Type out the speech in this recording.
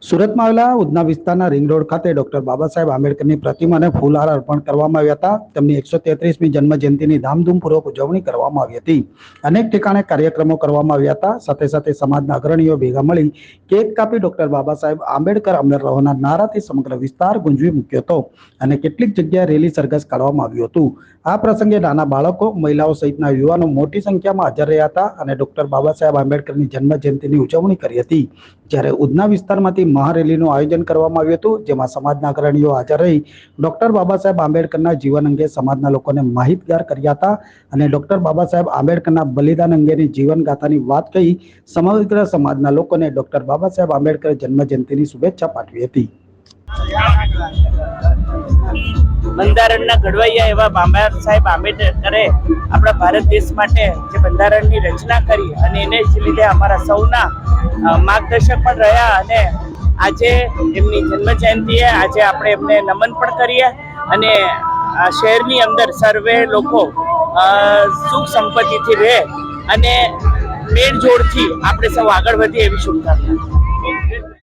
સુરતમાં આવેલા ઉધના વિસ્તારના રિંગ રોડ ખાતે ડોક્ટર બાબા સાહેબ આંબેડકરની પ્રતિમાને ફૂલહાર અર્પણ કરવામાં આવ્યા હતા. તેમની 133મી જન્મ જયંતિની ધામધૂમપૂર્વક ઉજવણી કરવામાં આવી હતી. અનેક ઠેકાણે કાર્યક્રમો કરવામાં આવ્યા હતા. સાથે સાથે સમાજના અગ્રણીઓ ભેગા મળી કેક કાપી ડોક્ટર બાબા સાહેબ આંબેડકર અમર રહોના નારાથી સમગ્ર વિસ્તાર ગુંજવી મૂક્યો હતો અને કેટલીક જગ્યાએ રેલી સરઘસ કાઢવામાં આવ્યું હતું. આ પ્રસંગે નાના બાળકો, મહિલાઓ સહિતના યુવાનો મોટી સંખ્યામાં હાજર રહ્યા હતા અને ડોક્ટર બાબા સાહેબ આંબેડકરની જન્મ જયંતિની ઉજવણી કરી હતી. જ્યારે ઉધના વિસ્તારમાંથી મહારેલીનું આયોજન કરવામાં આવ્યું હતું, જેમાં સમાજના અગ્રણીઓ હાજર રહી ડોક્ટર બાબા સાહેબ આંબેડકરના જીવન અંગે સમાજના લોકોને માહિતગાર કર્યા હતા અને ડોક્ટર બાબા સાહેબ આંબેડકરના બલિદાન અંગેની જીવન ગાથાની વાત કહી સમગ્ર સમાજના લોકોને ડોક્ટર બાબા સાહેબ આંબેડકર જન્મ જયંતિની શુભેચ્છા પાઠવી હતી. બંધારણના ઘડવૈયા એવા બાબા સાહેબ આંબેડકરે આપણા ભારત દેશ માટે જે બંધારણની રચના કરી અને એને જ લીધે અમારા સૌના માર્ગદર્શક પણ રહ્યા અને આજે એમની જન્મ જયંતિએ આજે આપણે એમને નમન પણ કરીએ અને આ શહેરની અંદર સર્વે લોકો સુખ સંપત્તિથી રહે અને મેળજોડથી આપણે સૌ આગળ વધીએ એવી શુભકામના.